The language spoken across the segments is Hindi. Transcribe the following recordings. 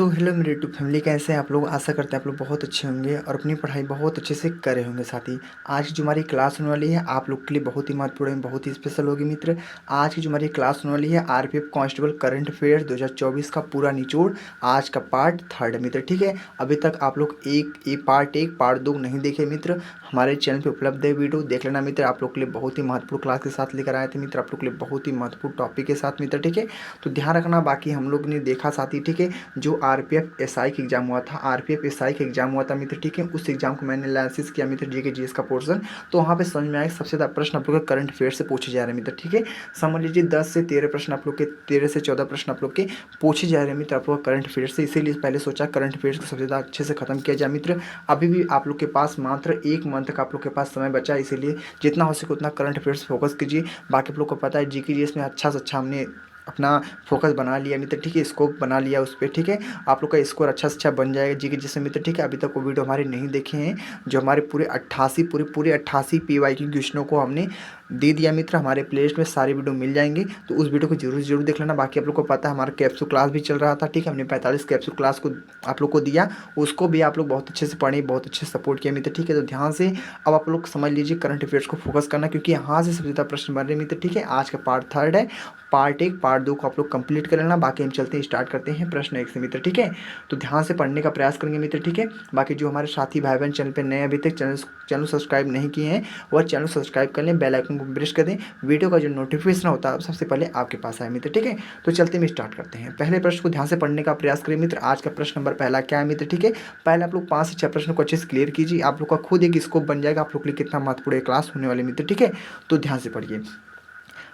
सो हेलो मेरे यूट्यूब फैमिली, कैसे हैं आप लोग। आशा करते हैं आप लोग बहुत अच्छे होंगे और अपनी पढ़ाई बहुत अच्छे से कर रहे होंगे। साथ ही आज की जो हमारी क्लास होने वाली है आप लोग के लिए बहुत ही महत्वपूर्ण है, बहुत ही स्पेशल होगी मित्र। आज की जो हमारी क्लास होने वाली है आरपीएफ कांस्टेबल करंट अफेयर्स 2024 का पूरा निचोड़, आज का पार्ट 3 है मित्र। ठीक है, अभी तक आप लोग पार्ट 1 पार्ट 2 नहीं देखे मित्र, हमारे चैनल पे उपलब्ध है, वीडियो देख लेना मित्र। आप लोग के लिए बहुत ही महत्वपूर्ण क्लास के साथ लेकर आए थे मित्र, आप लोग के लिए बहुत ही महत्वपूर्ण टॉपिक के साथ मित्र। ठीक है, तो ध्यान रखना। बाकी हम लोग ने देखा साथी, ठीक है, जो आरपीएफ एसआई का एग्जाम हुआ था, आरपीएफ एसआई का एग्जाम हुआ था मित्र। ठीक है, उस एग्जाम को मैंने एनालिसिस किया मित्र, जीके जीएस का पोर्शन। तो वहाँ पे समझ में आया सबसे ज़्यादा प्रश्न आप लोग के करंट अफेयर से पूछे जा रहे हैं मित्र। ठीक है, समझ लीजिए 10 से 13 प्रश्न आप लोग के, 13 से 14 प्रश्न आप लोग के पूछे जा रहे हैं मित्र, आप लोग करंट अफेयर से। इसीलिए पहले सोचा करंट अफेयर्स को सबसे ज़्यादा अच्छे से खत्म किया जाए मित्र। अभी भी आप लोग के पास मात्र 1 मंथ का आप लोग के पास समय बचा है, इसीलिए जितना हो सके उतना करंट अफेयर्स फोकस कीजिए। बाकी आप लोग को पता है जीके जीएस में अच्छा से अच्छा हमने अपना फोकस बना लिया मित्र। ठीक है, स्कोप बना लिया उस पर। ठीक है, आप लोग का स्कोर अच्छा से अच्छा बन जाएगा जीके जैसे मित्र। ठीक है, अभी तक वो वीडियो हमारे नहीं देखे हैं, जो हमारे पूरे 88 पूरे 88 PYQ क्वेश्चनों को हमने दे दिया मित्र। हमारे प्लेलिस्ट में सारे वीडियो मिल जाएंगे, तो उस वीडियो को जरूर देख लेना। बाकी आप लोग को पता है हमारा कैप्सूल क्लास भी चल रहा था। ठीक है, हमने 45 कैप्सूल क्लास को आप लोग को दिया, उसको भी आप लोग बहुत अच्छे से पढ़े, बहुत अच्छे से सपोर्ट किया मित्र। ठीक है, तो ध्यान से अब आप लोग समझ लीजिए करंट अफेयर्स को फोकस करना, क्योंकि यहाँ से सबसे ज़्यादा प्रश्न बन रहे मित्र। ठीक है, आज का पार्ट 3 है, पार्ट 1 पार्ट 2 को आप लोग कंप्लीट कर लेना। बाकी हम चलते हैं, स्टार्ट करते हैं प्रश्न 1 से मित्र। ठीक है, तो ध्यान से पढ़ने का प्रयास करेंगे मित्र। ठीक है, बाकी जो हमारे साथी भाई बहन चैनल पे नए अभी तक चैनल सब्सक्राइब नहीं किए हैं, वह चैनल सब्सक्राइब कर लें, बेल आइकन को प्रेस कर दें, वीडियो का जो नोटिफिकेशन होता है सबसे पहले आपके पास आए मित्र। ठीक है, तो चलते हैं स्टार्ट करते हैं। पहले प्रश्न को ध्यान से पढ़ने का प्रयास करें मित्र। आज का प्रश्न नंबर पहला क्या है मित्र। ठीक है, पहले आप लोग 5 से 6 प्रश्नों को अच्छे से क्लियर कीजिए, आप लोग का खुद एक स्कोप बन जाएगा आप लोग के लिए कितना महत्वपूर्ण क्लास होने वाली मित्र। ठीक है, तो ध्यान से पढ़िए।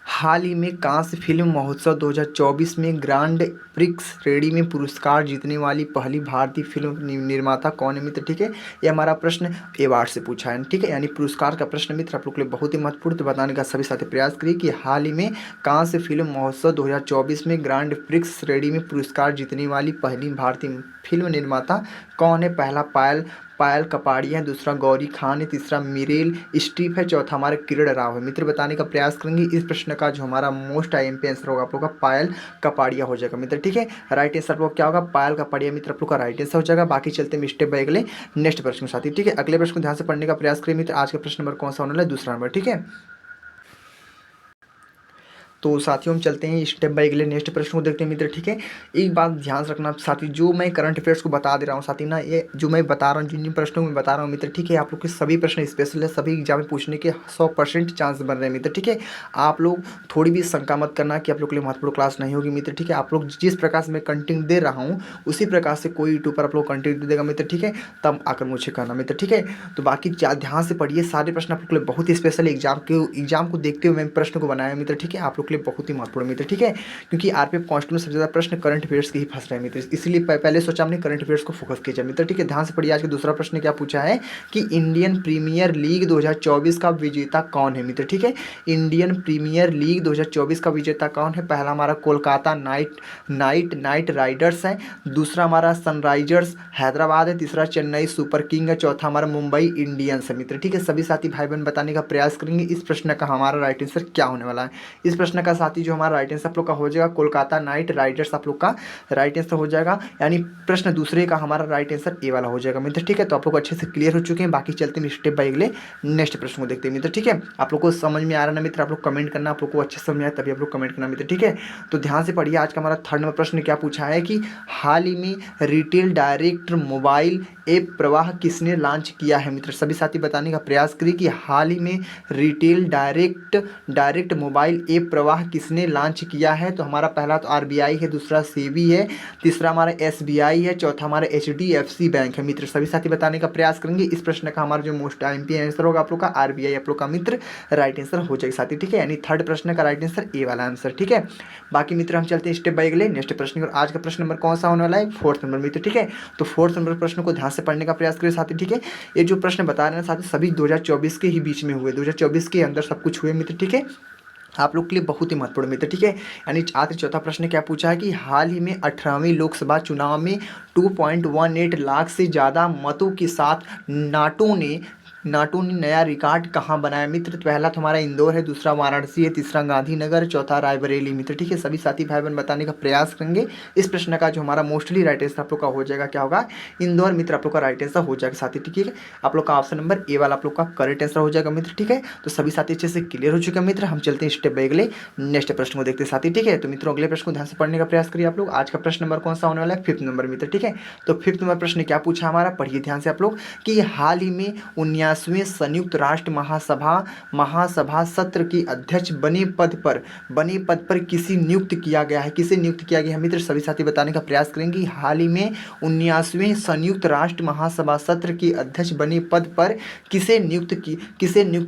हाल ही में कांस्य फिल्म महोत्सव 2024 में ग्रांड प्रिक्स श्रेणी में पुरस्कार जीतने वाली पहली भारतीय फिल्म निर्माता कौन है मित्र। ठीक है, ये हमारा प्रश्न अवार्ड से पूछा है। ठीक है, यानी पुरस्कार का प्रश्न मित्र आप लोग के लिए बहुत ही महत्वपूर्ण, तो बताने का सभी साथी प्रयास करिए कि हाल ही में कांस्य फिल्म महोत्सव 2024 में ग्रांड प्रिक्स श्रेणी में पुरस्कार जीतने वाली पहली भारतीय फिल्म निर्माता कौन है। पहला पायल कपाड़िया है, दूसरा गौरी खान है, तीसरा मिरेल स्ट्रीप है, चौथा हमारा किरण राव है मित्र। बताने का प्रयास करेंगे। इस प्रश्न का जो हमारा मोस्ट IMP आंसर होगा आप लोग का पायल कपाड़िया हो जाएगा मित्र। ठीक है, राइट आंसर आप लोग क्या होगा, पायल कपाड़िया मित्र आप लोग का राइट आंसर हो जाएगा। बाकी चलते हैं स्टेप बाय अगले नेक्स्ट प्रश्न के साथ ही। ठीक है, अगले प्रश्न को ध्यान से पढ़ने का प्रयास करें मित्र। आज का प्रश्न नंबर कौन सा होने वाला है, दूसरा नंबर। ठीक है, तो साथियों हम चलते हैं स्टेप बाय अगले नेक्स्ट प्रश्न को देखते हैं मित्र। ठीक है, एक बात ध्यान से रखना साथी, जो मैं करंट अफेयर्स को बता दे रहा हूँ साथी ना, ये जो मैं बता रहा हूँ, जिन जिन प्रश्नों में बता रहा हूँ मित्र। ठीक है, आप लोग के सभी प्रश्न स्पेशल है, सभी एग्जाम में पूछने के 100% चांस बन रहे हैं मित्र। ठीक है, आप लोग थोड़ी भी शंका मत करना कि आप लोग के लिए महत्वपूर्ण क्लास नहीं होगी मित्र। ठीक है, आप लोग जिस प्रकार से मैं कंटेंट दे रहा हूँ उसी प्रकार से कोई यूट्यूब पर आप लोग कंटेंट देगा मित्र। ठीक है, तब आकर मुझे करना मित्र। ठीक है, तो बाकी ध्यान से पढ़िए, सारे प्रश्न आप लोग के लिए बहुत ही स्पेशल एग्जाम को देखते हुए मैं प्रश्न को बनाया मित्र। ठीक है, आप लोग के लिए बहुत ही महत्वपूर्ण मित्र। ठीक है, क्योंकि आरपीएफ कांस्टेबल में सबसे ज़्यादा प्रश्न करंट अफेयर्स के ही फंस रहे हैं मित्र, इसलिए पहले सोचा हमने करंट अफेयर्स को फोकस किया जाए मित्र। ठीक है, ध्यान से पढ़िए। आज का दूसरा प्रश्न क्या पूछा है कि इंडियन प्रीमियर लीग 2024 का विजेता कौन है मित्र। ठीक है, इंडियन प्रीमियर लीग 2024 का विजेता कौन है। पहला हमारा कोलकाता नाइट राइडर्स है, दूसरा हमारा सनराइजर्स हैदराबाद है, तीसरा चेन्नई सुपर किंग है, चौथा हमारा मुंबई इंडियंस है मित्र। ठीक है, सभी साथी भाई बहन बताने का प्रयास करेंगे इस प्रश्न का हमारा राइट आंसर क्या होने वाला है। इस प्रश्न का साथी जो हमारा राइट आंसर आप लोग का हो जाएगा कोलकाता नाइट राइडर्स आप लोग का राइट आंसर हो जाएगा, यानी प्रश्न दूसरे का हमारा राइट आंसर ए वाला हो जाएगा मित्र। ठीक है, तो आप लोग अच्छे से क्लियर हो चुके हैं। बाकी चलते हैं स्टेप बाय अगले नेक्स्ट प्रश्न को देखते हैं मित्र। ठीक है, आप लोग को समझ में आ रहा है ना मित्र, आप लोग कमेंट करना, आप लोग को अच्छे समझ आए तभी आप लोग कमेंट करना मित्र। ठीक है, तो ध्यान से पढ़िए। आज का हमारा 3rd नंबर प्रश्न क्या पूछा है कि हाल ही में रिटेल डायरेक्ट मोबाइल ऐप प्रवाह किसने लॉन्च किया है मित्र। सभी साथी बताने का प्रयास करिए कि हाल ही में रिटेल डायरेक्ट मोबाइल ऐप प्रवाह किसने लॉन्च किया है। तो हमारा पहला तो RBI है, दूसरा सेबी है, तीसरा हमारा SBI है, चौथा हमारा HDFC बैंक है मित्र। सभी साथी बताने का प्रयास करेंगे। इस प्रश्न का हमारा जो मोस्ट IMP आंसर होगा आप लोग का RBI आप लोग का मित्र राइट आंसर हो जाएगा साथी। ठीक है, यानी 3rd प्रश्न का राइट आंसर ए वाला आंसर। ठीक है, बाकी मित्र हम चलते हैं स्टेप बाय अगले नेक्स्ट प्रश्न और आज का प्रश्न नंबर कौन सा होने वाला है, 4th नंबर मित्र। ठीक है, तो 4th नंबर प्रश्न को ध्यान से पढ़ने का प्रयास करें साथी। ठीक है, ये जो प्रश्न बता रहे हैं साथी सभी 2024 के ही बीच में हुए, 2024 के अंदर सब कुछ हुए मित्र। ठीक है, आप लोग के लिए बहुत ही महत्वपूर्ण मित्र। ठीक है, यानी आज चौथा प्रश्न क्या पूछा है कि हाल ही में 18वीं लोकसभा चुनाव में 2.18 लाख से ज़्यादा मतों के साथ नाटो ने नाटो ने नया रिकॉर्ड कहाँ बनाया मित्र? पहला तुम्हारा इंदौर है, दूसरा वाराणसी है, तीसरा गांधीनगर, चौथा रायबरेली मित्र। ठीक है, सभी साथी भाई बहन बताने का प्रयास करेंगे। इस प्रश्न का जो हमारा मोस्टली राइट आंसर आप लोग का हो जाएगा, क्या होगा? इंदौर मित्र आप लोग का राइट आंसर हो जाएगा साथी। ठीक है, आप लोग का ऑप्शन नंबर ए वाला आप लोग का करेक्ट आंसर हो जाएगा मित्र। ठीक है, तो सभी साथी अच्छे से क्लियर हो चुके हैं मित्र। हम चलते हैं स्टेप बाय अगले नेक्स्ट प्रश्न को देखते हैं साथी। ठीक है, तो मित्रों अगले प्रश्न को ध्यान से पढ़ने का प्रयास करिए आप लोग। आज का प्रश्न नंबर कौन सा होने वाला है? 5th नंबर मित्र। ठीक है, तो 5th नंबर प्रश्न क्या पूछा हमारा, पढ़िए ध्यान से आप लोग कि हाल ही में 19वें संयुक्त राष्ट्र महासभा सत्र की अध्यक्ष बने पद पर किसी नियुक्त किया गया है? किसे नियुक्त किया गया है मित्र? सभी साथी बताने का प्रयास करेंगे। हाल ही में 19वें संयुक्त राष्ट्र महासभा सत्र की अध्यक्ष बने पद पर किसे नियुक्त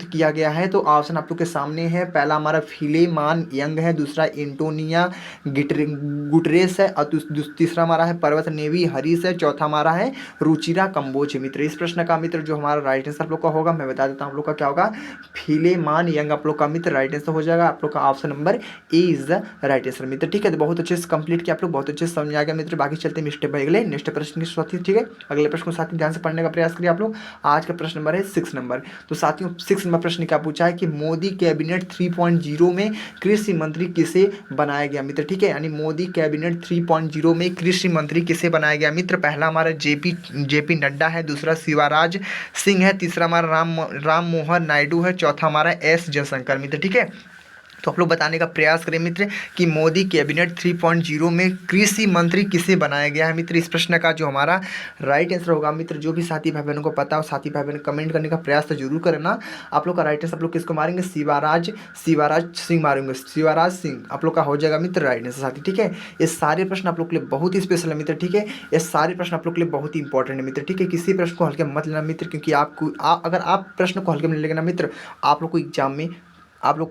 किया गया है? तो ऑप्शन आप लोग के सामने है। पहला हमारा फिलेमान यंग है, दूसरा एंटोनिया गुटरेस है, और तीसरा हमारा है पर्वत नेवी हरीश है, चौथा हमारा है रुचिरा कंबोज है मित्र। इस प्रश्न का मित्र जो हमारा राइट आंसर आप लोग का होगा, मैं बता देता हूँ आप लोग का क्या होगा। फिलेमान यंग आप लोग का मित्र राइट आंसर हो जाएगा। आप लोग का option number A is the right answer मित्र। ठीक है, तो बहुत अच्छे से कंप्लीट किया आप लोग, बहुत अच्छे से समझ आ गया मित्र। बाकी चलते हैं स्टेप बाय अगले नेक्स्ट प्रश्न के साथी। ठीक है, अगले प्रश्न को साथी ध्यान से पढ़ने का प्रयास करिए आप लोग। आज का प्रश्न नंबर है 6 नंबर। तो साथियों 6 नंबर प्रश्न क्या पूछा है कि मोदी कैबिनेट 3.0 में कृषि मंत्री किसे बनाया गया मित्र? ठीक है, यानी मोदी कैबिनेट 3.0 में कृषि मंत्री किसे बनाया गया मित्र? पहला हमारा जेपी नड्डा है, दूसरा शिवराज सिंह है, तीसरा हमारा राम मोहन नायडू है, चौथा हमारा एस जयशंकर मित्र। ठीक है, तो आप लोग बताने का प्रयास करें मित्र कि मोदी कैबिनेट 3.0 में कृषि मंत्री किसे बनाया गया है मित्र। इस प्रश्न का जो हमारा राइट आंसर होगा मित्र, जो भी साथी भाई बहनों को पता हो साथी भाई बहन कमेंट करने का प्रयास तो जरूर करना। आप लोग का राइट आंसर आप लोग किसको मारेंगे? शिवराज सिंह मारेंगे, शिवराज सिंह आप लोग का हो जाएगा मित्र राइट आंसर साथी। ठीक है, ये सारे प्रश्न आप लोग के लिए बहुत ही स्पेशल है मित्र। ठीक है, ये सारे प्रश्न आप लोग के लिए बहुत ही इंपॉर्टेंट है मित्र। ठीक है, किसी प्रश्न को हल्के मत लेना मित्र, क्योंकि अगर आप प्रश्न को हल्के में लेंगे ना मित्र, आप लोग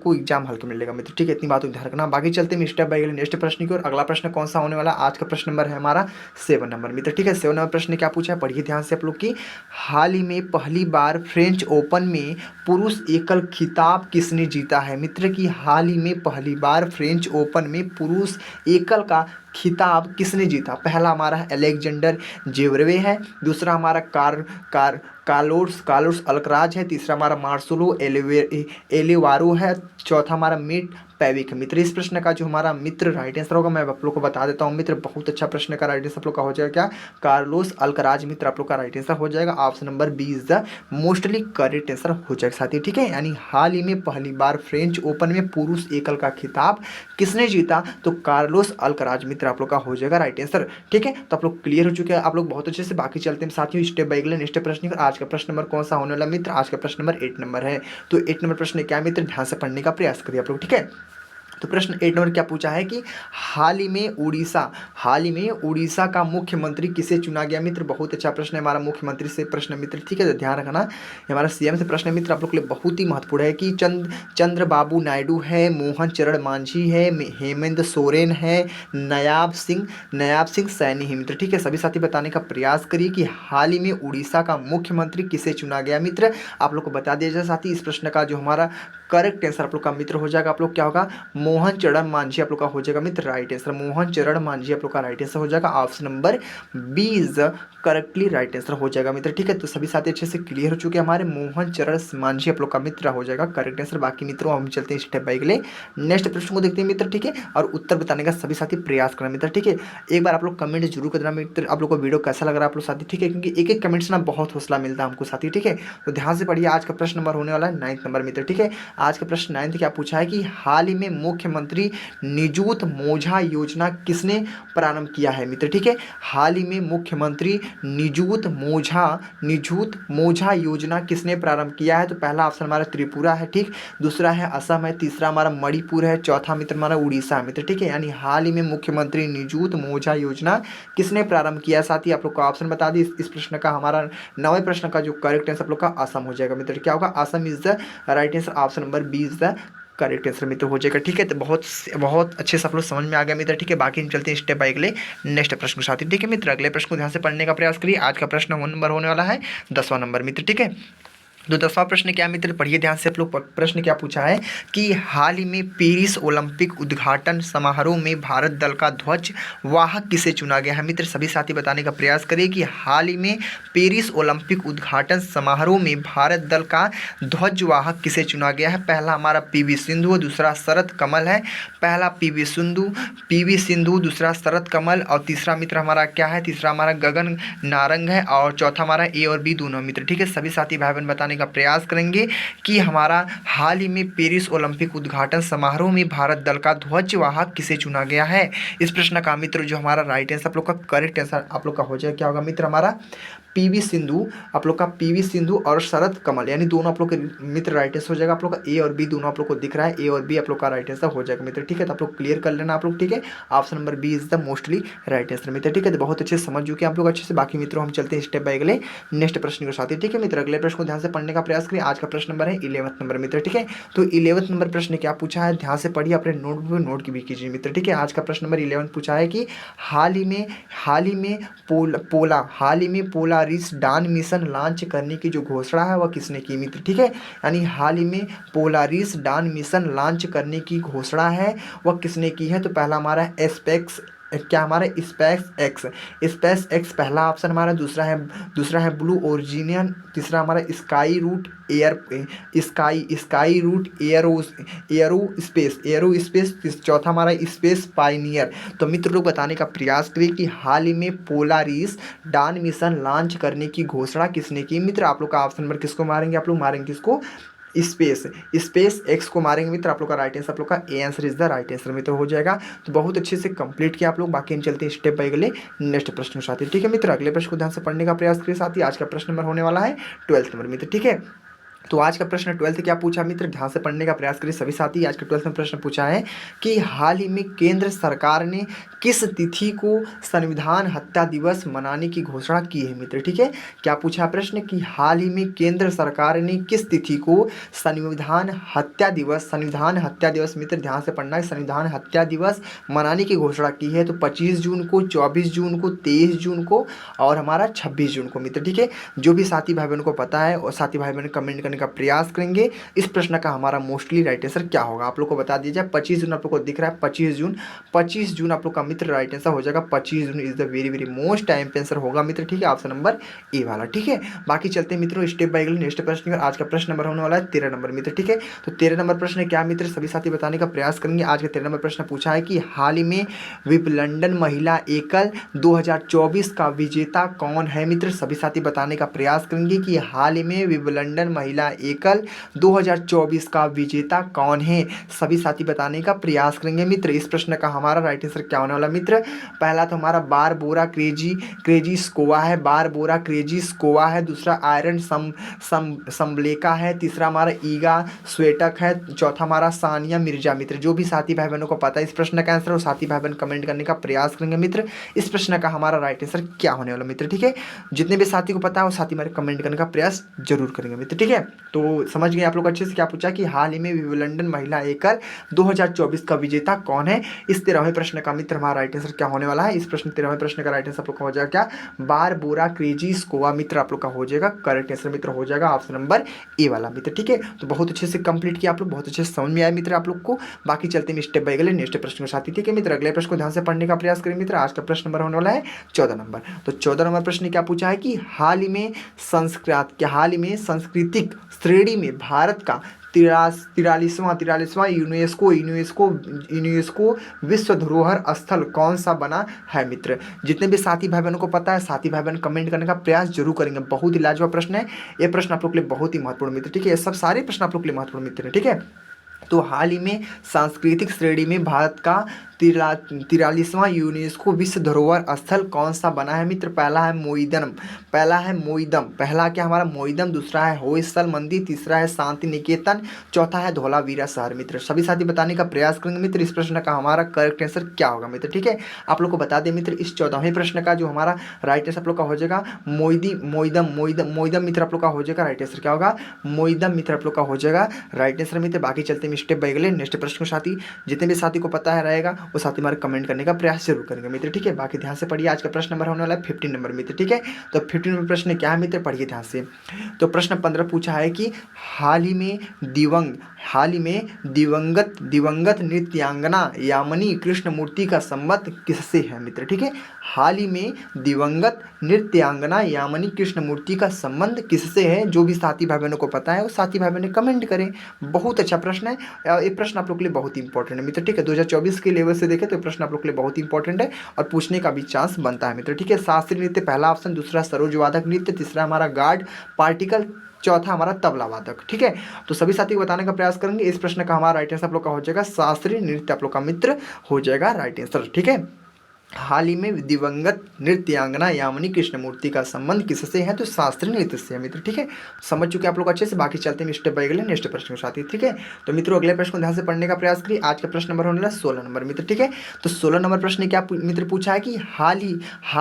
को एग्जाम हल्के मिलेगा मित्र। ठीक है, इतनी बात ध्यान रखना। बाकी चलते हैं स्टेप बाय नेक्स्ट प्रश्न की ओर। अगला प्रश्न कौन सा होने वाला? आज का प्रश्न नंबर है हमारा 7 नंबर मित्र। ठीक है, 7 नंबर प्रश्न क्या पूछा है, पढ़िए ध्यान से आप लोग की। हाल ही में पहली बार फ्रेंच ओपन में पुरुष एकल खिताब किसने जीता है मित्र? की हाल ही में पहली बार फ्रेंच ओपन में पुरुष एकल का खिताब किसने जीता? पहला हमारा अलेक्जेंडर जेवरवे है, दूसरा हमारा कार्लोस अल्कराज है, तीसरा हमारा मार्सेलो एलिवारो है, चौथा हमारा मेट पैविक मित्र। इस प्रश्न का जो हमारा मित्र राइट आंसर होगा, मैं आप लोग को बता देता हूँ मित्र, बहुत अच्छा प्रश्न का राइट आंसर आप लोग का हो जाएगा क्या? कार्लोस अल्कराज मित्र आप लोग का राइट आंसर हो जाएगा। Option number B is the mostly correct answer हो जाएगा साथी। ठीक है, यानी हाल ही में पहली बार फ्रेंच ओपन में पुरुष एकल का खिताब किसने जीता? तो कार्लोस अल्कराज मित्र आप लोग का हो जाएगा राइट आंसर। ठीक है, तो आप लोग क्लियर हो चुके हैं आप लोग बहुत अच्छे से। बाकी चलते हैं साथियों स्टेप बाय नेक्स्ट प्रश्न। आज का प्रश्न नंबर कौन सा होने वाला मित्र? आज का प्रश्न नंबर 8 नंबर है। तो 8 नंबर प्रश्न क्या मित्र? ध्यान से पढ़ने का प्रयास करिए आप लोग। ठीक है, तो प्रश्न 8 नंबर क्या पूछा है कि हाल ही में उड़ीसा का मुख्यमंत्री किसे चुना गया मित्र? बहुत अच्छा प्रश्न है हमारा मुख्यमंत्री से प्रश्न मित्र। ठीक है, तो ध्यान रखना हमारा सीएम से प्रश्न मित्र आप लोग के लिए बहुत ही महत्वपूर्ण है कि चंद्रबाबू नायडू है, मोहन चरण मांझी है, हेमंत सोरेन है, नायाब सिंह सैनी है मित्र। ठीक है, सभी साथी बताने का प्रयास करिए कि हाल ही में उड़ीसा का मुख्यमंत्री किसे चुना गया मित्र? आप लोग को बता दिया जाए साथी। इस प्रश्न का जो हमारा करेक्ट आंसर आप लोग का मित्र हो जाएगा, आप लोग क्या होगा? मोहन चरण मांझी आप लोग का हो जाएगा मित्र राइट आंसर। मोहन चरण मांझी आप लोग का राइट आंसर हो जाएगा। Option number B is correctly right answer हो जाएगा मित्र। ठीक है, तो सभी साथी अच्छे से क्लियर हो चुके हैं। हमारे मोहन चरण मांझी आप लोग का मित्र हो जाएगा करेक्ट आंसर। बाकी मित्रों हम चलते हैं स्टेप बाय अगले नेक्स्ट प्रश्न को देखते हैं मित्र। ठीक है, और उत्तर बताने का सभी साथी प्रयास करना मित्र। ठीक है, एक बार आप लोग कमेंट जरूर कर देना मित्र, आप लोग को वीडियो कैसा लग रहा है आप लोग साथी। ठीक है, क्योंकि एक कमेंट से ना बहुत हौसला मिलता है हमको साथी। ठीक है, तो ध्यान से पढ़िए। आज का प्रश्न नंबर होने वाला है 9 नंबर मित्र। ठीक है, आज का प्रश्न 9 क्या पूछा है कि हाल ही में मुख्यमंत्री निजुत मोझा योजना किसने प्रारंभ किया है मित्र? ठीक है, हाल ही में मुख्यमंत्री निजुत मोझा योजना किसने प्रारंभ किया है? तो पहला ऑप्शन हमारा त्रिपुरा है, ठीक, दूसरा है असम है, तीसरा हमारा मणिपुर है, चौथा मित्र हमारा उड़ीसा मित्र। ठीक है, यानी हाल ही में मुख्यमंत्री निजुत मोझा योजना किसने प्रारंभ किया? साथ ही आप लोग को ऑप्शन बता दी। इस प्रश्न का हमारा 9वें प्रश्न का जो करेक्ट आंसर आप लोग का असम हो जाएगा मित्र। क्या होगा? Assam is the right answer. Option number B is the correct answer मित्र हो जाएगा। ठीक है, तो बहुत अच्छे से आप लोग समझ में आ गया मित्र। ठीक है, बाकी हम चलते हैं स्टेप बाय अगले नेक्स्ट प्रश्न के साथ। ठीक है मित्र, अगले प्रश्न को ध्यान से पढ़ने का प्रयास करिए। आज का प्रश्न नंबर होने वाला है 10वां नंबर मित्र। ठीक है, तो 10वां प्रश्न क्या मित्र, पढ़िए ध्यान से आप लोग। प्रश्न क्या पूछा है कि हाल ही में पेरिस ओलंपिक उद्घाटन समारोह में भारत दल का ध्वज वाहक किसे चुना गया है। मित्र सभी साथी बताने का प्रयास करिए कि हाल ही में पेरिस ओलंपिक उद्घाटन समारोह में भारत दल का ध्वज वाहक किसे चुना गया है। पहला हमारा पीवी सिंधु, दूसरा शरत कमल है। पहला पीवी सिंधु, दूसरा शरत कमल, और तीसरा मित्र हमारा क्या है, तीसरा हमारा गगन नारंग है, और चौथा हमारा ए और बी दोनों मित्र। ठीक है, सभी साथी भाई बहन बताने का प्रयास करेंगे कि हमारा हाल ही में पेरिस ओलंपिक उद्घाटन समारोह में भारत दल का ध्वज वाहक किसे चुना गया है। इस प्रश्न का मित्र जो हमारा राइट आंसर आप लोग का, करेक्ट आंसर आप लोग का हो जाएगा, क्या होगा मित्र, हमारा पीवी सिंधु। आप लोग का पीवी सिंधु और शरत कमल, यानी दोनों आप लोग के मित्र राइट आंसर हो जाएगा। आप लोग का ए और बी दोनों आप लोग को दिख रहा है, ए और बी आप लोग का राइट आंसर हो जाएगा मित्र। ठीक है, तो आप लोग क्लियर कर लेना आप लोग। ठीक है, option number B is the mostly right answer मित्र। ठीक है, तो बहुत अच्छे से समझ चुके हैं आप लोग अच्छे से। बाकी मित्रों हम चलते हैं स्टेप बाय अगले नेक्स्ट प्रश्न के साथ ही। ठीक है मित्र, अगले प्रश्न को ध्यान से पढ़ने का प्रयास करिए। आज का प्रश्न नंबर है 11वां नंबर मित्र। ठीक है, तो 11वां नंबर प्रश्न क्या पूछा है, ध्यान से पढ़िए, अपने नोटबुक में नोट की भी कीजिए मित्र। ठीक है, आज का प्रश्न नंबर 11 पूछा है कि हाल ही में पोलारिस डान मिशन लॉन्च करने की जो घोषणा है वह किसने की मित्र। ठीक है, यानी हाल ही में पोलारिस डान मिशन लॉन्च करने की घोषणा है वह किसने की है। तो पहला हमारा स्पेक्स, क्या हमारा स्पेस एक्स पहला ऑप्शन हमारा, दूसरा है ब्लू ओरिजिन, तीसरा हमारा स्काई रूट एरो स्पेस, चौथा हमारा स्पेस पाइनियर। तो मित्र लोग बताने का प्रयास करिए कि हाल ही में पोलारिस डान मिशन लॉन्च करने की घोषणा किसने की मित्र। आप लोग का ऑप्शन नंबर किसको मारेंगे, आप लोग मारेंगे किसको, स्पेस एक्स को मारेंगे मित्र। आप लोग का राइट आंसर, आप लोग का A answer is the right answer मित्र हो जाएगा। तो बहुत अच्छे से कंप्लीट किया आप लोग। बाकी हम चलते हैं स्टेप बाय अगले नेक्स्ट प्रश्न के साथ ही। ठीक है मित्र, अगले प्रश्न को ध्यान से पढ़ने का प्रयास करिए साथ ही। आज का प्रश्न नंबर होने वाला है 12वां नंबर मित्र। ठीक है, तो आज का प्रश्न 12 क्या पूछा मित्र, ध्यान से पढ़ने का प्रयास करिए सभी साथी। आज का 12 में प्रश्न पूछा है कि हाल ही में केंद्र सरकार ने किस तिथि को संविधान हत्या दिवस मनाने की घोषणा की है मित्र। ठीक है, क्या पूछा प्रश्न कि हाल ही में केंद्र सरकार ने किस तिथि को संविधान हत्या दिवस मित्र ध्यान से पढ़ना है, संविधान हत्या दिवस मनाने की घोषणा की है। तो 25 जून को, 24 जून को, 23 जून को और हमारा 26 जून को मित्र। ठीक है, जो भी साथी भाई बहन को पता है और साथी भाई बहन कमेंट करने का प्रयास करेंगे। इस प्रश्न का हमारा मोस्टली राइट आंसर क्या होगा आप लोग को बता दिया जाए। 25 जून आप लोग को दिख रहा है, 25 जून आप लोग का मित्र राइट आंसर हो जाएगा। 25 June is the very very most time answer होगा मित्र। ठीक है, ऑप्शन नंबर ए वाला। ठीक है, बाकी चलते हैं मित्रों स्टेप बाय अगले नेक्स्ट प्रश्न। आज का प्रश्न नंबर होने वाला है 13 नंबर मित्र। ठीक है, तो 13 नंबर प्रश्न क्या मित्र, सभी साथी बताने का प्रयास करेंगे। आज का 13 नंबर प्रश्न पूछा है कि हाल ही में विंबलडन महिला एकल 2024 का विजेता कौन है मित्र। सभी साथी बताने का प्रयास करेंगे कि हाल ही में विंबलडन महिला एकल 2024 का विजेता कौन है। सभी साथी बताने का प्रयास करेंगे मित्र। इस प्रश्न का हमारा राइट आंसर क्या होने वाला मित्र, पहला तो हमारा बारबोरा क्रेजिस्कोवा है, दूसरा आयरन सम्बलेका है, तीसरा हमारा ईगा स्वेटक है, चौथा हमारा सानिया मिर्जा मित्र। जो भी साथी भाई बहनों को पता है इस प्रश्न का आंसर, वो साथी भाई बहन कमेंट करने का प्रयास करेंगे मित्र। इस प्रश्न का हमारा राइट आंसर क्या होने वाला मित्र। ठीक है, जितने भी साथी को पता है वो साथी हमारे कमेंट करने का प्रयास जरूर करेंगे मित्र। ठीक है, तो समझ गए आप लोग अच्छे से। क्या पूछा कि हाल ही में विंबलडन महिला एकल 2024 का विजेता कौन है। इस 13वें प्रश्न का मित्र हमारा राइट आंसर क्या होने वाला है। इस प्रश्न 13वें प्रश्न का राइट आंसर आप लोग का हो जाएगा क्या, बारबोरा क्रेजिस्कोवा मित्र आप लोग का हो जाएगा। करेक्ट आंसर मित्र हो जाएगा ऑप्शन नंबर ए वाला मित्र। ठीक है, तो बहुत अच्छे से कंप्लीट किया आप लोग, बहुत अच्छे से समझ में आया मित्र आप लोग को। बाकी चलते हैं स्टेप बाय अगले नेक्स्ट प्रश्न के साथ ही। ठीक है मित्र, अगले प्रश्न को ध्यान से पढ़ने का प्रयास करें मित्र। आज का प्रश्न नंबर होने वाला है 14 नंबर। तो 14 नंबर प्रश्न क्या पूछा है कि हाल ही में सांस्कृतिक श्रेणी में भारत का 43वां यूनेस्को विश्व धरोहर स्थल कौन सा बना है मित्र। जितने भी साथी भाई बहनों को पता है साथी भाई बहन कमेंट करने का प्रयास जरूर करेंगे। बहुत ही लाजवाब प्रश्न है ये प्रश्न आप लोग के लिए बहुत ही महत्वपूर्ण मित्र। ठीक है, ये सब सारे प्रश्न आप लोग के लिए महत्वपूर्ण मित्र है। ठीक है, तो हाल ही में सांस्कृतिक श्रेणी में भारत का 43वां यूनेस्को विश्व धरोहर स्थल कौन सा बना है मित्र। पहला है मोइदम, पहला क्या हमारा मोइदम, दूसरा है होयसल मंदिर, तीसरा है शांति निकेतन, चौथा है धौलावीरा शहर मित्र। सभी साथी बताने का प्रयास करेंगे मित्र। इस प्रश्न का हमारा करेक्ट आंसर क्या होगा मित्र। ठीक है, आप लोग को बता दें मित्र, इस 14वें प्रश्न का जो हमारा राइट आंसर आप लोग का हो जाएगा मोइदम मित्र आप लोग का हो जाएगा। राइट आंसर क्या होगा, मोइदम मित्र आप लोग का हो जाएगा राइट आंसर मित्र। बाकी चलते हैं स्टेप बाय अगले नेक्स्ट प्रश्न के साथी। जितने भी साथी को पता है रहेगा और साथ ही हमारे कमेंट करने का प्रयास जरूर करेंगे मित्र, ठीक है। बाकी ध्यान से पढ़िए, आज का प्रश्न नंबर होने वाला है 15 नंबर मित्र, ठीक है। तो 15 नंबर प्रश्न क्या है मित्र, पढ़िए ध्यान से। तो प्रश्न 15 पूछा है कि हाल ही में दिवंगत नृत्यांगना यामिनी कृष्णमूर्ति का संबंध किससे है मित्र, ठीक है। हाल ही में दिवंगत नृत्यांगना यामिनी कृष्णमूर्ति का संबंध किससे है। जो भी साथी भाई बहनों को पता है वो साथी भाई बहनों कमेंट करें। बहुत अच्छा प्रश्न है, ये प्रश्न आप लोग के लिए बहुत ही इंपॉर्टेंट है मित्र, ठीक है। 2024 के लेवल से देखें तो ये प्रश्न आप लोग के लिए बहुत ही इंपॉर्टेंट है और पूछने का भी चांस बनता है मित्र, ठीक है। शास्त्रीय नृत्य पहला ऑप्शन, दूसरा सरोजवादक नृत्य, तीसरा हमारा गार्ड पार्टिकल, चौथा हमारा तबला वादक, ठीक है। तो सभी साथी को बताने का प्रयास करेंगे। इस प्रश्न का हमारा राइट आंसर आप लोग का हो जाएगा शास्त्रीय नृत्य, आप लोग का मित्र हो जाएगा राइट आंसर, ठीक है। हाल ही में दिवंगत नृत्यांगना यामिनी कृष्णमूर्ति का संबंध किससे है, तो शास्त्रीय नृत्य से है मित्र, ठीक है। समझ चुके आप लोग अच्छे से। बाकी चलते हैं स्टेप बाय अगले नेक्स्ट प्रश्न के साथ ही, ठीक है। तो मित्रों अगले प्रश्न को ध्यान से पढ़ने का प्रयास करिए। आज का प्रश्न नंबर होने वाला 16 नंबर मित्र, ठीक है। तो 16 नंबर प्रश्न क्या मित्र पूछा है कि हाल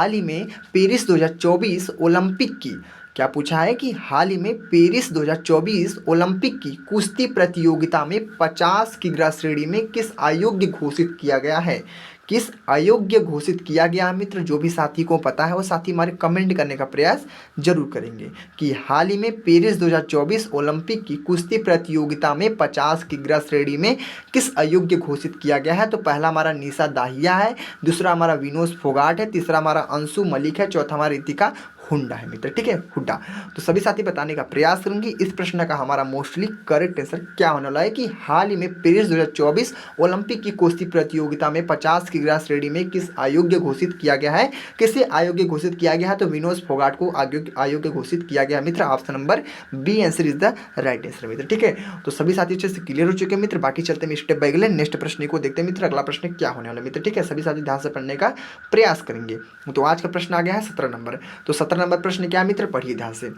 ही में पेरिस 2024 ओलंपिक की, क्या पूछा है कि हाल ही में पेरिस 2024 ओलंपिक की कुश्ती प्रतियोगिता में 50 किग्रा श्रेणी में किस अयोग्य घोषित किया गया है, किस अयोग्य घोषित किया गया मित्र। जो भी साथी को पता है वो साथी हमारे कमेंट करने का प्रयास जरूर करेंगे कि हाल ही में पेरिस 2024 ओलंपिक की कुश्ती प्रतियोगिता में 50 किग्रा श्रेणी में किस अयोग्य घोषित किया गया है। तो पहला हमारा निशा दाहिया है, दूसरा हमारा विनोद फोगाट है, तीसरा हमारा अंशु मलिक है, चौथा हमारा रितिका हुड्डा है मित्र, ठीक है, हुड्डा। तो सभी साथी बताने का प्रयास करेंगे इस प्रश्न का हमारा मोस्टली करेक्ट आंसर क्या होने वाला है कि हाल ही में पेरिस 2024 ओलंपिक की कुश्ती प्रतियोगिता में 50 किग्रा श्रेणी में किस अयोग्य घोषित किया गया है, किसे अयोग्य घोषित किया गया है। तो विनोद फोगाट को अयोग्य घोषित किया गया मित्र। Option number B answer is the right answer मित्र, ठीक है। तो सभी साथी अच्छे से क्लियर हो चुके हैं मित्र। बाकी चलते हैं स्टेप बाय अगले नेक्स्ट प्रश्न को देखते हैं मित्र। अगला प्रश्न क्या होने वाला मित्र, ठीक है। सभी साथी ध्यान से पढ़ने का प्रयास करेंगे। तो आज का प्रश्न आ गया है 17 नंबर। तो 17 नंबर प्रश्न क्या मित्र, पढ़िए ध्यान से।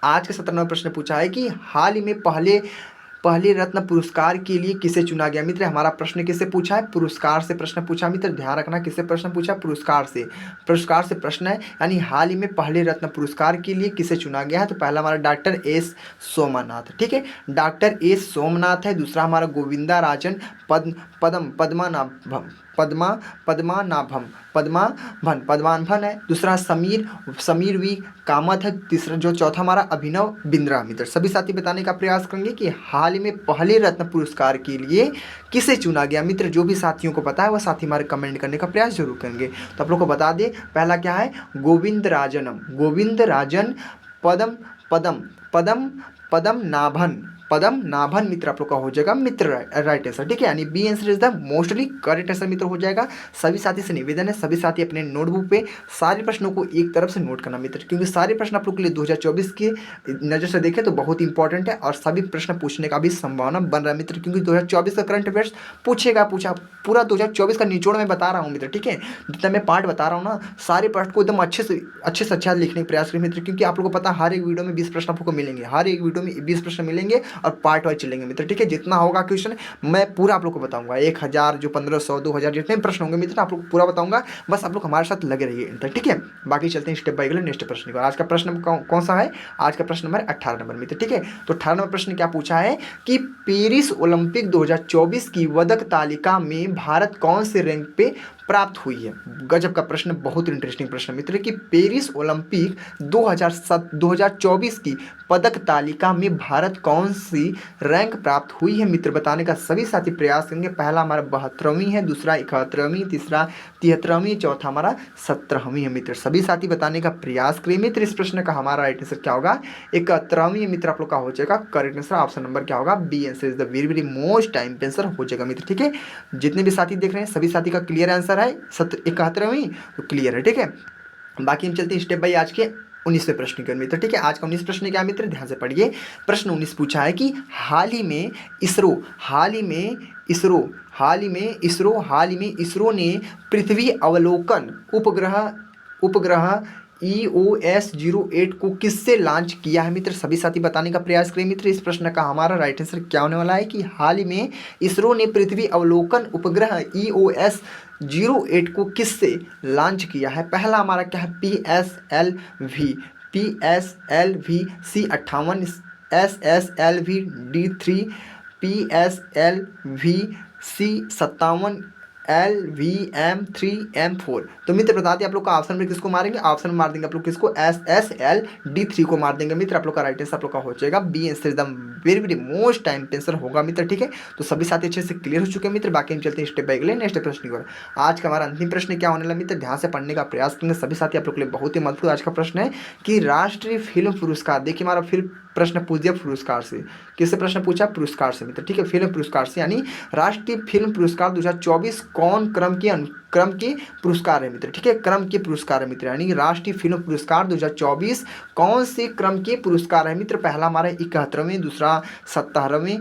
आज का 17 नंबर प्रश्न पूछा है कि हाल ही में पहले रत्न पुरस्कार के लिए किसे चुना गया मित्र। हमारा प्रश्न किससे पूछा है, पुरस्कार से प्रश्न पूछा मित्र। ध्यान रखना किससे प्रश्न पूछा, पुरस्कार से प्रश्न है, यानी हाल ही में पहले रत्न पुरस्कार के लिए किसे चुना गया है। तो पहला हमारा डॉक्टर एस सोमनाथ, ठीक है, डॉक्टर एस सोमनाथ है। दूसरा हमारा गोविंदा राजन पद्मानाभन है। दूसरा समीर वी कामत है। तीसरा जो चौथा हमारा अभिनव बिंद्रा मित्र। सभी साथी बताने का प्रयास करेंगे कि हाल ही में पहले रत्न पुरस्कार के लिए किसे चुना गया मित्र। जो भी साथियों को पता है वह साथी हमारे कमेंट करने का प्रयास जरूर करेंगे। तो आप लोग को बता दें पहला क्या है, गोविंद राजन पदम नाभन मित्र आप लोग का हो जाएगा मित्र राइट आंसर, ठीक है। यानी B answer is the mostly correct answer मित्र हो जाएगा। सभी साथी से निवेदन है, सभी साथी अपने नोटबुक पे सारे प्रश्नों को एक तरफ से नोट करना मित्र, क्योंकि सारे प्रश्न आप लोग के लिए 2024 की नज़र से देखें तो बहुत इंपॉर्टेंट है और सभी प्रश्न पूछने का भी संभावना बन रहा है मित्र, क्योंकि 2024 का करंट अफेयर्स पूछा पूरा 2024 का निचोड़ में बता रहा हूँ मित्र, ठीक है। जितना मैं पार्ट बता रहा हूँ ना, सारे प्रश्न को एकदम अच्छे से अच्छा लिखने का प्रयास करें मित्र, क्योंकि आप लोगों को पता है हर एक वीडियो में 20 प्रश्न आपको मिलेंगे, हर एक वीडियो में 20 प्रश्न मिलेंगे और पार्ट वाइज चलेंगे मित्र, ठीक है। जितना होगा क्वेश्चन मैं पूरा आप लोग को बताऊंगा, 1000 जो 1500 2000 जितने प्रश्न होंगे मित्र आप लोग पूरा बताऊंगा। बस आप लोग हमारे साथ लगे रहिए, ठीक है। बाकी चलते हैं स्टेप बाय अगले नेक्स्ट प्रश्न को। आज का प्रश्न कौन सा है, आज का प्रश्न नंबर 18 नंबर मित्र, ठीक है। तो 18 नंबर प्रश्न क्या पूछा है कि पेरिस ओलंपिक 2024 की पदक तालिका में भारत कौन से रैंक पे प्राप्त हुई है। गजब का प्रश्न, बहुत इंटरेस्टिंग प्रश्न मित्र कि पेरिस ओलंपिक 2024 की पदक तालिका में भारत कौन सी रैंक प्राप्त हुई है मित्र। बताने का सभी साथी प्रयास करेंगे। पहला हमारा 72वीं है, दूसरा 71वीं, तीसरा 73वीं, चौथा हमारा 17वीं है मित्र। सभी साथी बताने का प्रयास करिए मित्र। इस प्रश्न का हमारा राइट आंसर क्या होगा, 71वीं मित्र आप लोग का हो जाएगा करेक्ट आंसर। ऑप्शन नंबर क्या होगा, B answer is the very most time answer हो जाएगा मित्र, ठीक है। जितने भी साथी देख रहे हैं सभी साथी का क्लियर आंसर है 71वीं, तो क्लियर है, ठीक है। बाकी हम चलते हैं स्टेप बाय आज के 19वें प्रश्न के मित्र, ठीक है। आज का 19 प्रश्न क्या मित्र, ध्यान से पढ़िए। प्रश्न 19 पूछा है कि हाल ही में इसरो ने पृथ्वी अवलोकन उपग्रह EOS-08 को किससे लॉन्च किया है मित्र। सभी साथी बताने का प्रयास करें मित्र। इस प्रश्न का हमारा राइट आंसर क्या होने वाला है कि हाल ही में इसरो ने पृथ्वी अवलोकन उपग्रह EOS-08 को किससे लॉन्च किया है। पहला हमारा क्या है, PSLV C58, SSLV D3, PSLV C57, LVM3M4। तो मित्र बता दें आप लोग का ऑप्शन में किसको मारेंगे, ऑप्शन में मार देंगे आप लोग किसको, SSLD3 को मार देंगे मित्र। आप लोग का राइट आंसर आप लोग का हो जाएगा बी आंसर, एकदम very very most time answer होगा मित्र। ठीक है, तो सभी साथी अच्छे से क्लियर हो चुके हैं मित्र। बाकी हम चलते हैं स्टेप बाय अगले नेक्स्ट प्रश्न की ओर। आज का हमारा अंतिम प्रश्न क्या होने वाला मित्र, ध्यान से पढ़ने का प्रयास करेंगे सभी साथी। आप लोग के लिए बहुत ही महत्वपूर्ण आज का प्रश्न है कि राष्ट्रीय फिल्म पुरस्कार, देखिए हमारा फिल्म प्रश्न पूछ दिया पुरस्कार से, किससे प्रश्न पूछा, पुरस्कार से मित्र। ठीक है, फिल्म पुरस्कार से, यानी राष्ट्रीय फिल्म पुरस्कार 2024 कौन क्रम के पुरस्कार है मित्र। ठीक है, क्रम के पुरस्कार है मित्र, यानी राष्ट्रीय फिल्म पुरस्कार 2024 कौन से क्रम के पुरस्कार है मित्र। पहला हमारा 71वें, दूसरा 77वें,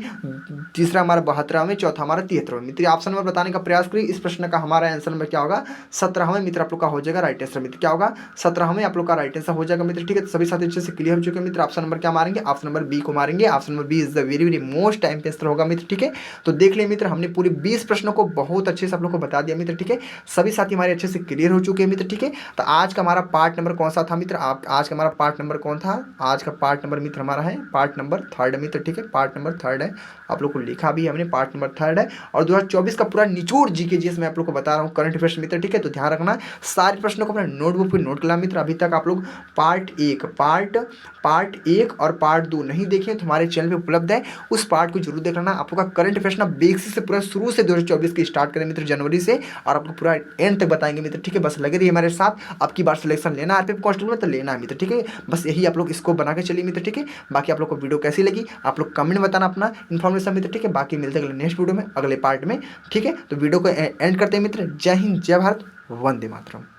तीसरा हमारा 72वें, चौथा हमारा 73वें मित्र। ऑप्शन नंबर बताने का प्रयास करिए। इस प्रश्न का हमारा आंसर नंबर क्या होगा, 17वें मित्र। आप लोग का हो जाएगा राइट आंसर मित्र, क्या होगा, 17वें आप लोग का राइट आंसर हो जाएगा मित्र। ठीक है, तो सभी साथी अच्छे से क्लियर हो चुके हैं मित्र। ऑप्शन नंबर क्या मारेंगे, ऑप्शन नंबर बी को मारेंगे। Option number B is the very very most time answer होगा मित्र। ठीक है, तो देख लिया मित्र, हमने पूरी 20 प्रश्नों को बहुत अच्छे से आप लोग को बता दिया मित्र। ठीक है, सभी साथी हमारे अच्छे से क्लियर हो चुके हैं मित्र। ठीक है, तो आज का हमारा पार्ट नंबर कौन सा था मित्र, आप आज का हमारा पार्ट नंबर कौन था, आज का पार्ट नंबर मित्र हमारा है पार्ट नंबर 3 मित्र। ठीक है, पार्ट नंबर 3 है, आप लोग को लिखा भी हमने पार्ट नंबर 3 है। और 2024 का पूरा निचोड़ जीके जिस मैं आप लोग को बता रहा हूँ करंट अफेयर्स मित्र। ठीक है, तो ध्यान रखना सारे प्रश्नों को अपने नोटबुक पर नोट कर मित्र। अभी तक आप लोग पार्ट 1 और पार्ट 2 नहीं देखे तो हमारे चैनल पे उपलब्ध है, उस पार्ट को जरूर देख लेना। आप लोग का करंट अफेयर्स ना बेसिक से पूरा शुरू से 2024 की स्टार्ट करें मित्र, जनवरी से, और आपको पूरा एंड तक बताएंगे मित्र। ठीक है, बस लगे रहिए हमारे साथ। अब की बार सिलेक्शन लेना आरपीएफ कांस्टेबल में तो लेना है मित्र। ठीक है, बस यही आप लोग इसको बना के चलिए मित्र। ठीक है, बाकी आप लोग को वीडियो कैसी लगी आप लोग कमेंट में बताना अपना इन्फॉर्मेशन मित्र। ठीक है, बाकी मिलते हैं अगले नेक्स्ट वीडियो में, अगले पार्ट में। ठीक है, तो वीडियो को एंड करते हैं मित्र। जय हिंद, जय भारत, वंदे मातरम।